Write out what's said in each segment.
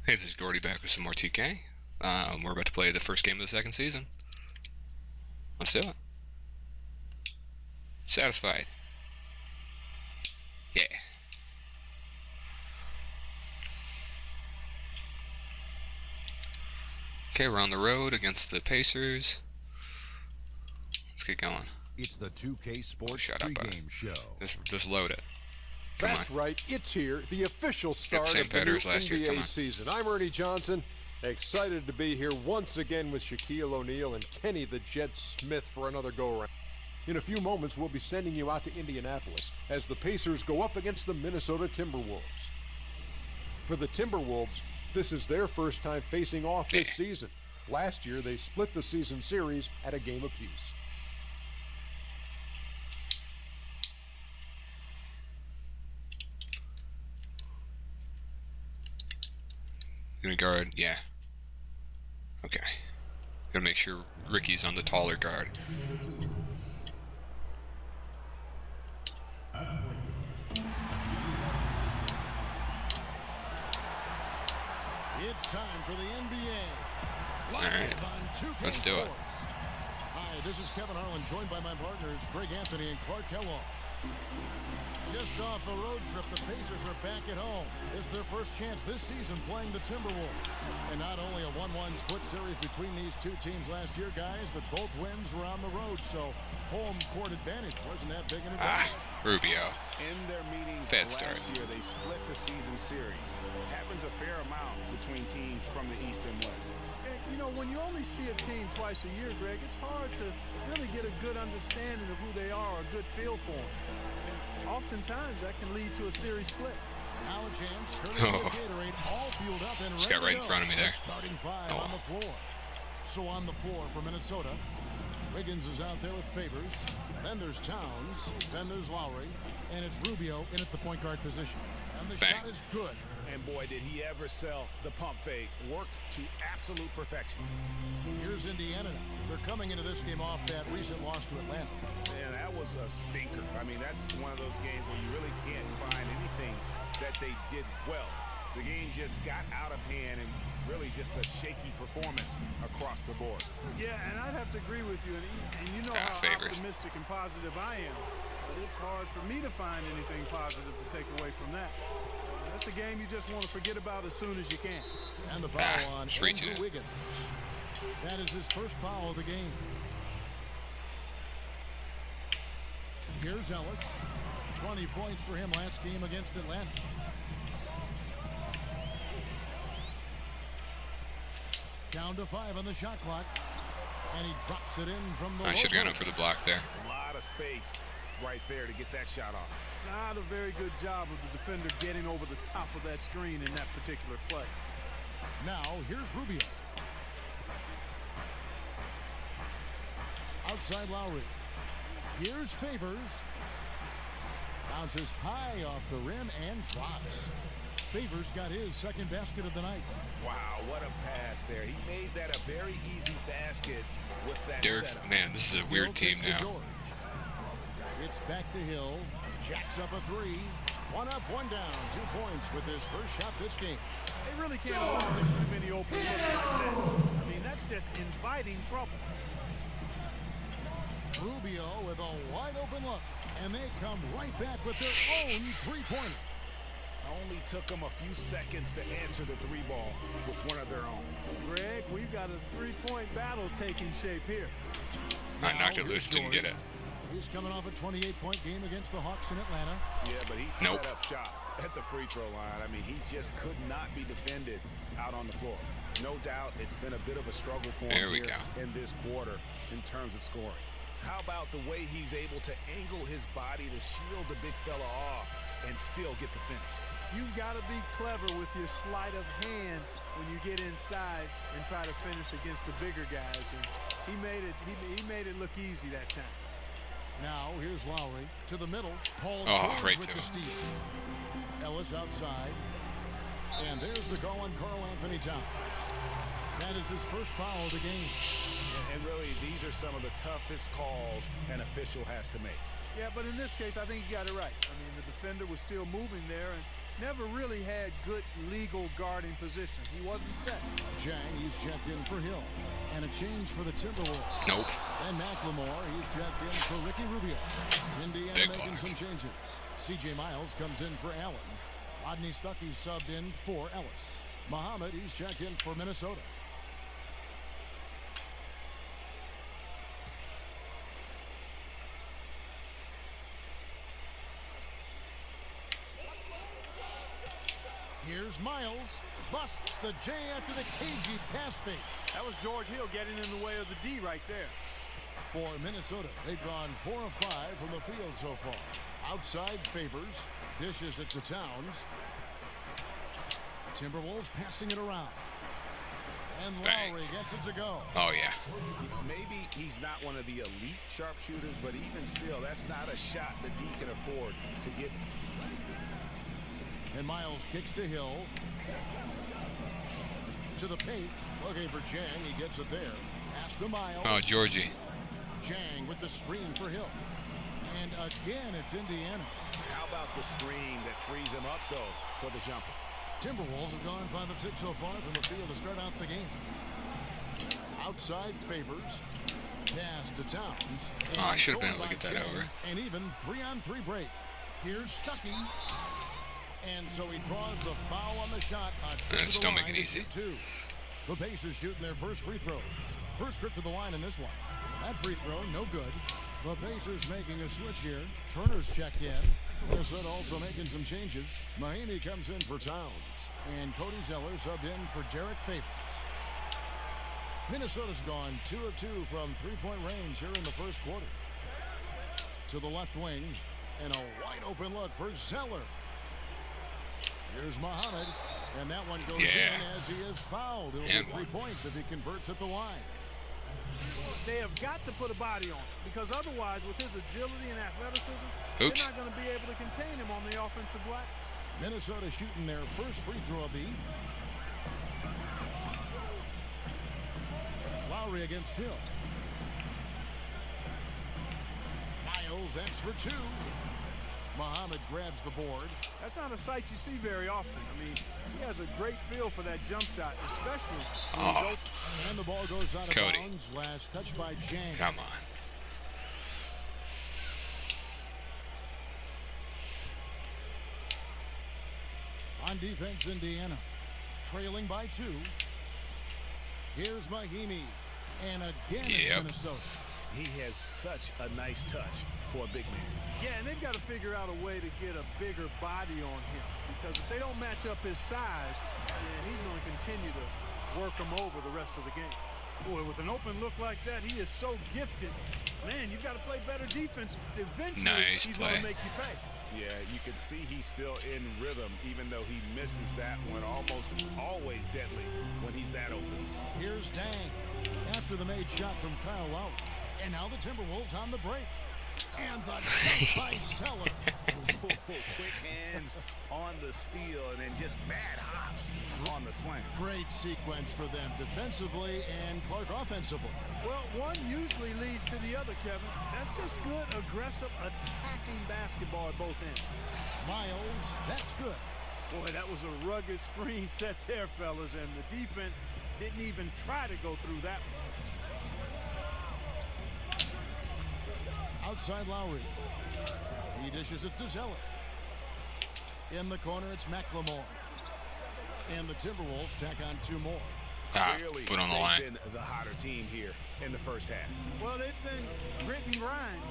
Hey, this is Gordy back with some more 2K. We're about to play the first game of the second season. Let's do it. Satisfied. Yeah. Okay, we're on the road against the Pacers. Let's get going. It's the 2K Sports pregame show. Just load it. Come That's on. right, it's here, the official start same of the new pattern as last year, come NBA on. season. I'm Ernie Johnson, excited to be here once again with Shaquille O'Neal and Kenny the Jet Smith for another go-around. In a few moments, we'll be sending you out to Indianapolis as the Pacers go up against the Minnesota Timberwolves. For the Timberwolves, this is their first time facing off this season. Last year, they split the season series at a game apiece. Gonna guard, yeah. Okay. Gotta make sure Ricky's on the taller guard. It's time for the NBA. Alright, let's do it. Hi, this is Kevin Harlan, joined by my partners, Greg Anthony and Clark Kellogg. Just off a road trip, the Pacers are back at home. It's their first chance this season playing the Timberwolves. And not only a 1-1 split series between these two teams last year, guys, but both wins were on the road, so home court advantage wasn't that big an advantage. Rubio. In their meetings Bad start. last year, they split the season series. It happens a fair amount between teams from the East and West. And, you know, when you only see a team twice a year, Greg, it's hard to really get a good understanding of who they are, a good feel for them. And oftentimes, that can lead to a series split. Now a chance, courtesy of Gatorade, all fueled up and Just ready got right to in go. front of me there. Starting five on the floor. So on the floor for Minnesota, Wiggins is out there with Favors. Then there's Towns. Then there's Lowry. And it's Rubio in at the point guard position. And the Bang. shot is good. And boy, did he ever sell the pump fake. Worked to absolute perfection. Here's Indiana now. They're coming into this game off that recent loss to Atlanta. Man, that was a stinker. I mean, that's one of those games where you really can't find anything that they did well. The game just got out of hand and really just a shaky performance across the board. Yeah, and I'd have to agree with you. And you know how Favors. optimistic and positive I am. But it's hard for me to find anything positive to take away from that. That's a game you just want to forget about as soon as you can. And the foul on just reaching Andrew it. Wiggins. That is his first foul of the game. Here's Ellis. 20 points for him last game against Atlanta. Down to 5 on the shot clock. And he drops it in from the I should have gone low in for the block there. A lot of space right there to get that shot off. Not a very good job of the defender getting over the top of that screen in that particular play. Now, here's Rubio. Outside Lowry. Here's Favors. Bounces high off the rim and drops. Favors got his second basket of the night. Wow, what a pass there. He made that a very easy basket with that Derek's, setup. man, this is a weird Hill team kicks to now. George. It's back to Hill. Jacks up a three. One up, one down. 2 points with his first shot this game. They really can't allow them too many open looks like that. I mean, that's just inviting trouble. Rubio with a wide open look. And they come right back with their own three-pointer. Only took them a few seconds to answer the three ball with one of their own. Greg, we've got a three-point battle taking shape here. I knocked it loose, didn't get it. He's coming off a 28-point game against the Hawks in Atlanta. Yeah, but he Nope. set up shop at the free throw line. I mean, he just could not be defended out on the floor. No doubt it's been a bit of a struggle for There him we here go. in this quarter in terms of scoring. How about the way he's able to angle his body to shield the big fella off and still get the finish? You've got to be clever with your sleight of hand when you get inside and try to finish against the bigger guys. And he made it look easy that time. Now here's Lowry to the middle. Paul Oh, George right with to the him. steal. Ellis outside. And there's the goal on Karl Anthony Towns. That is his first foul of the game. And really, these are some of the toughest calls an official has to make. Yeah, but in this case, I think he got it right. I mean, the defender was still moving there and never really had good legal guarding position. He wasn't set. Jang, he's checked in for Hill. And a change for the Timberwolves. Nope. And McLemore, he's checked in for Ricky Rubio. Indiana Big making block. some changes. C.J. Miles comes in for Allen. Rodney Stuckey subbed in for Ellis. Muhammad, he's checked in for Minnesota. Here's Miles. Busts the J after the cagey pass fake. That was George Hill getting in the way of the D right there. For Minnesota, they've gone 4 of 5 from the field so far. Outside Favors. Dishes it to Towns. Timberwolves passing it around. And Bang. Lowry gets it to go. Oh, yeah. You know, maybe he's not one of the elite sharpshooters, but even still, that's not a shot that D can afford to give. And Miles kicks to Hill. To the paint. Looking for Jang. He gets it there. Pass to Miles. Oh, Georgie. Jang with the screen for Hill. And again, it's Indiana. How about the screen that frees him up, though, for the jumper? Timberwolves have gone 5 of 6 so far from the field to start out the game. Outside Favors. Pass to Towns. Oh, I should have been able to get that over. An even 3-on-3 break. Here's Stuckey. And so he draws the foul on the shot. Just don't make it easy. The Pacers shooting their first free throws. First trip to the line in this one. That free throw, no good. The Pacers making a switch here. Turner's checked in. Minnesota also making some changes. Mahimi comes in for Towns. And Cody Zeller subbed in for Derek Favors. Minnesota's gone 2 of 2 from three-point range here in the first quarter. To the left wing. And a wide open look for Zeller. Here's Muhammad. And that one goes in as he is fouled. It'll be 3 points if he converts at the line. They have got to put a body on him because otherwise, with his agility and athleticism, Oops. they're not going to be able to contain him on the offensive glass. Minnesota shooting their first free throw of the evening. Lowry against Hill. Miles, that's for 2. Muhammad grabs the board. That's not a sight you see very often. I mean, he has a great feel for that jump shot, especially when he's open. And the ball goes out of Cody. bounds. Last touch by Jang. Come on. On defense, Indiana. Trailing by 2. Here's Mahimi. And again, it's Minnesota. He has such a nice touch for a big man. Yeah, and they've got to figure out a way to get a bigger body on him because if they don't match up his size, then he's going to continue to work him over the rest of the game. Boy, with an open look like that, he is so gifted. Man, you've got to play better defense. Eventually, he's going to make you pay. Yeah, you can see he's still in rhythm, even though he misses that one almost always deadly when he's that open. Here's Dang after the made shot from Kyle Lowry. And now the Timberwolves on the break. And the dunk by Zeller. Quick hands on the steal and then just mad hops on the slam. Great sequence for them defensively and Clark offensively. Well, one usually leads to the other, Kevin. That's just good, aggressive, attacking basketball at both ends. Miles, that's good. Boy, that was a rugged screen set there, fellas, and the defense didn't even try to go through that one. Outside Lowry. He dishes it to Zeller. In the corner, it's McLemore. And the Timberwolves tack on 2 more. Clearly, foot on the they've line. been the hotter team here in the first half. Well, they've been grit and grind,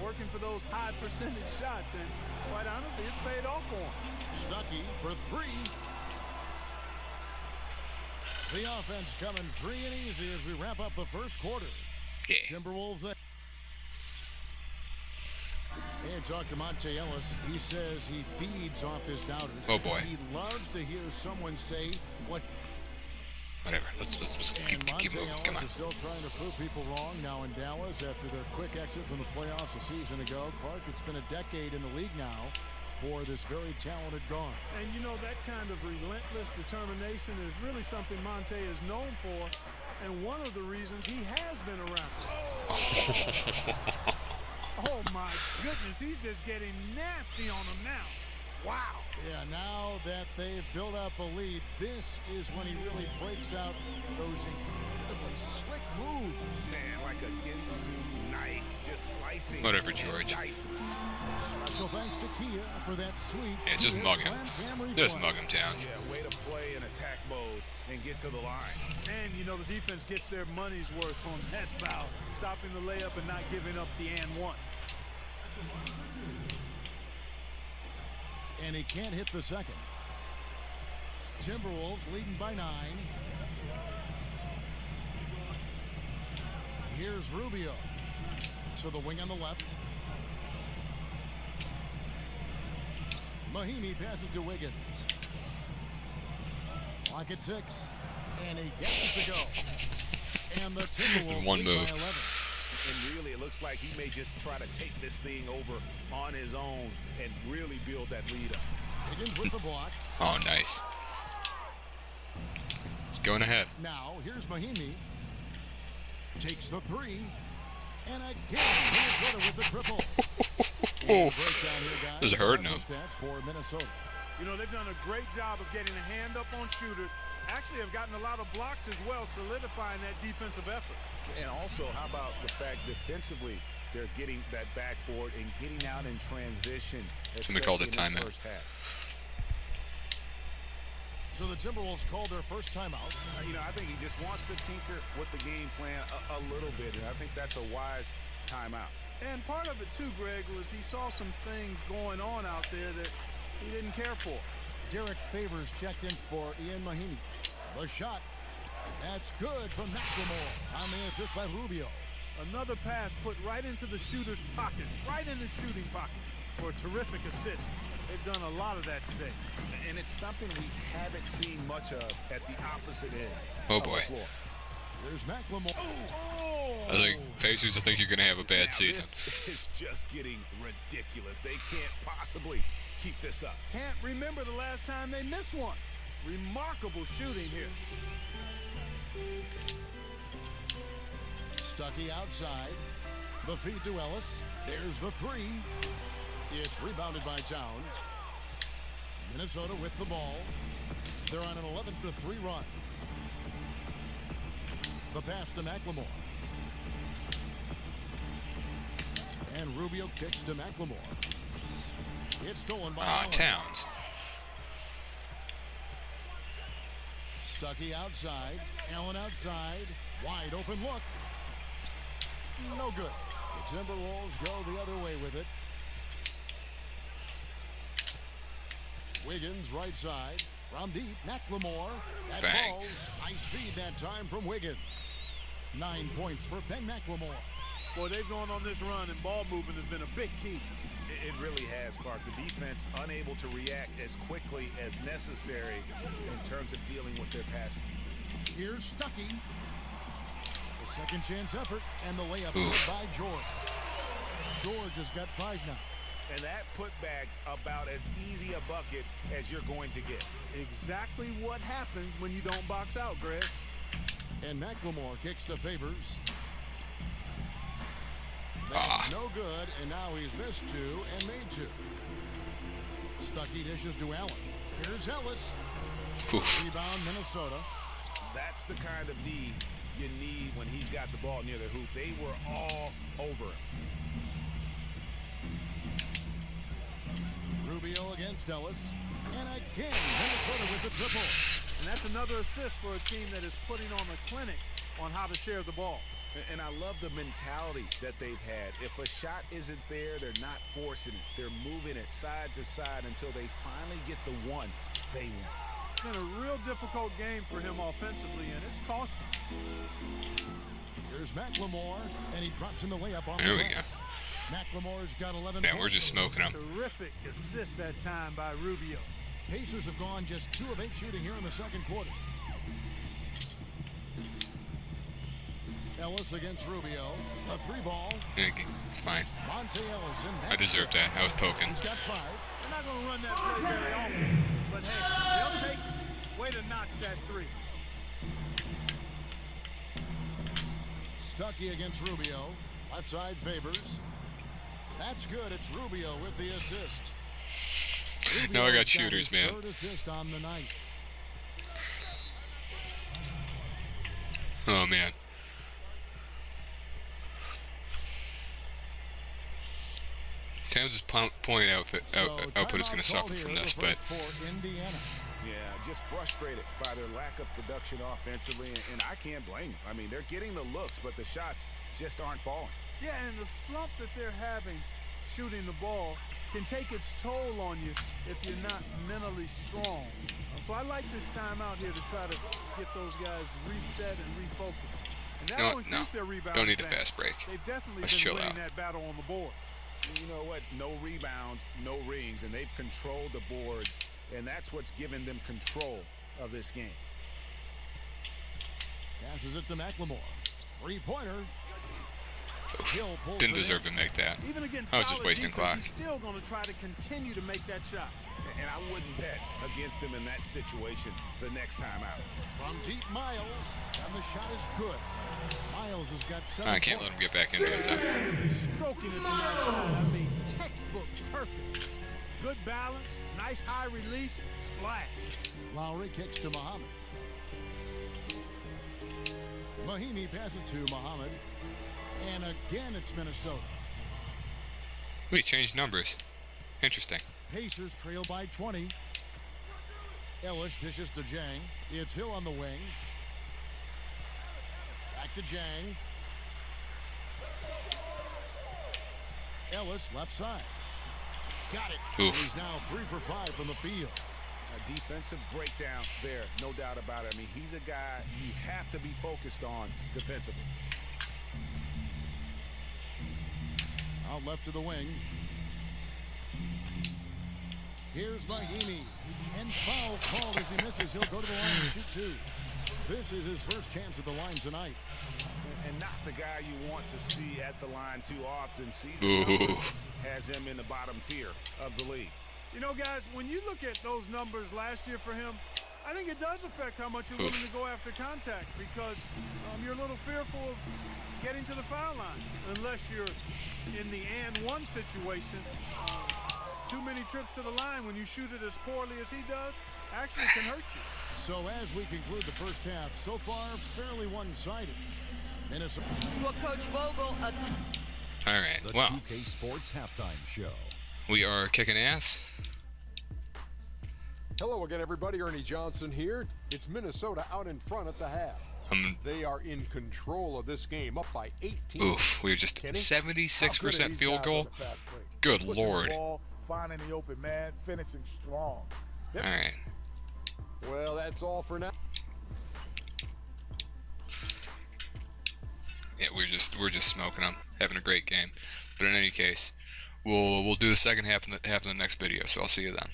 working for those high percentage shots, and quite honestly, it's paid off for them. Stuckey for 3. The offense coming free and easy as we wrap up the first quarter. Yeah. Timberwolves. And talk to Monte Ellis. He says he feeds off his doubters. Oh, boy. He loves to hear someone say what. Whatever. Let's And Monte keep moving. Come Ellis on. is still trying to prove people wrong now in Dallas after their quick exit from the playoffs a season ago. Clark, it's been a decade in the league now for this very talented guard. And you know, that kind of relentless determination is really something Monte is known for, and one of the reasons he has been around. Oh, my goodness. He's just getting nasty on him now. Wow. Yeah, now that they've built up a lead, this is when he really breaks out those incredibly slick moves. Man, like a Ginsu knife, just slicing. Whatever, and George. dicing. Special thanks to Kia for that sweet. Yeah, just Kia mug him. slam jam Just replay. mug him, Towns. Yeah, way to play in attack mode and get to the line. And, you know, the defense gets their money's worth on that foul, stopping the layup and not giving up the and one. And he can't hit the second. Timberwolves leading by 9. Here's Rubio to the wing on the left. Mahinmi passes to Wiggins. Clock at 6. And he gets it to go. And the Timberwolves One lead move. by 11. And really, it looks like he may just try to take this thing over on his own and really build that lead up. Wiggins with the block. Oh, nice. Going ahead. Now, here's Mahinmi. Takes the 3. And again, Minnesota with the triple. Oh, Breakdown here, guys. this is hurting him. Also stats for Minnesota. You know, they've done a great job of getting a hand up on shooters. Actually have gotten a lot of blocks as well, solidifying that defensive effort. And also, how about the fact defensively, they're getting that backboard and getting out in transition. And they called it especially in this timeout. first half. So the Timberwolves called their first timeout. You know, I think he just wants to tinker with the game plan a little bit, and I think that's a wise timeout. And part of it, too, Greg, was he saw some things going on out there that he didn't care for. Derek Favors checked in for Ian Mahinmi. The shot. That's good from McLemore on the assist by Rubio. Another pass put right into the shooter's pocket, right in the shooting pocket for a terrific assist. They've done a lot of that today. And it's something we haven't seen much of at the opposite end Oh, of boy. the floor. There's McLemore. I think Pacers, I think you're going to have a bad Now, season. This is just getting ridiculous. They can't possibly keep this up. Can't remember the last time they missed one. Remarkable shooting here. Stuckey outside. The feed to Ellis. There's the 3. It's rebounded by Towns. Minnesota with the ball. They're on an 11-3 run. The pass to McLemore. And Rubio kicks to McLemore. It's stolen by Allen. Towns. Stuckey outside. Allen outside. Wide open look. No good. The Timberwolves go the other way with it. Wiggins right side. From deep, McLemore. That Bang. falls. Nice feed that time from Wiggins. 9 points for Ben McLemore. Boy, they've gone on this run, and ball movement has been a big key. It really has, Clark. The defense unable to react as quickly as necessary in terms of dealing with their passing. Here's Stuckey. The second chance effort, and the layup Oof. by George. George has got 5 now. And that putback about as easy a bucket as you're going to get. Exactly what happens when you don't box out, Greg. And McLemore kicks to Favors. That's no good, and now he's missed 2 and made 2. Stuckey dishes to Allen. Here's Ellis. Oof. Rebound, Minnesota. That's the kind of D you need when he's got the ball near the hoop. They were all over him. Rubio against Ellis. And again, Minnesota with the triple. And that's another assist for a team that is putting on a clinic on how to share the ball. And I love the mentality that they've had. If a shot isn't there, they're not forcing it. They're moving it side to side until they finally get the one they want. It's been a real difficult game for him offensively, and it's cost him. Here's McLemore, and he drops in the layup on There the we go. pass. McLemore's got 11 Man, we're points. just smoking them. Terrific assist that time by Rubio. Pacers have gone just 2 of 8 shooting here in the second quarter. Ellis against Rubio. A 3-ball. Fine. Monte Ellis in I deserve that. I was poking. He's got 5. They're not going to run that play very often, but hey, they'll take way to notch that 3. Stuckey against Rubio. Left side Favors. That's good. It's Rubio with the assist. Now I got Rubio's shooters, his man. third assist on the night. Oh, man. Towns' point output is going to suffer from this, but For Indiana. Yeah, just frustrated by their lack of production offensively, and I can't blame them. I mean, they're getting the looks, but the shots just aren't falling. Yeah, and the slump that they're having shooting the ball can take its toll on you if you're not mentally strong. So I like this timeout here to try to get those guys reset and refocused. And that will increase their rebound. Don't need a advantage. fast break. They've definitely Let's been chill winning out. that battle on the board. You know what? No rebounds, no rings, and they've controlled the boards, and that's what's given them control of this game. Passes it to McLemore. Three-pointer. Didn't deserve to make that. Even against I was just solid wasting defense, clock. he's still going to try to continue to make that shot. And I wouldn't bet against him in that situation the next time out. From deep, Miles, and the shot is good. Miles has got 7 I can't let him get points. back into it. Stroking it from outside. I mean, textbook perfect. Good balance, nice high release, splash. Lowry kicks to Muhammad. Mahimi passes it to Muhammad. And again, it's Minnesota. We changed numbers. Interesting. Pacers trail by 20. Ellis dishes to Jang. It's Hill on the wing. Back to Jang. Ellis left side. Got it. Oof. He's now 3 for 5 from the field. A defensive breakdown there, no doubt about it. I mean, he's a guy you have to be focused on defensively. Out left to the wing. Here's Mahimi. And foul called as he misses. He'll go to the line and shoot 2. This is his first chance at the line tonight. And not the guy you want to see at the line too often. Season Ooh. numbers has him in the bottom tier of the league. You know, guys, when you look at those numbers last year for him, I think it does affect how much you're willing to go after contact because you're a little fearful of getting to the foul line unless you're in the and one situation. Too many trips to the line when you shoot it as poorly as he does actually can hurt you. So as we conclude the first half, so far fairly one-sided. Minnesota. Well, Coach Vogel, All right. The Well, 2K Sports Halftime Show. we are kicking ass. Hello again, everybody. Ernie Johnson here. It's Minnesota out in front at the half. They are in control of this game, up by 18. Oof. We were just Kenny? 76% field goal. Good Pushing Lord. the ball, finding the open man, finishing strong. All right. Well, that's all for now. Yeah, we're just smoking them, having a great game. But in any case, we'll do the second half in the next video. So I'll see you then.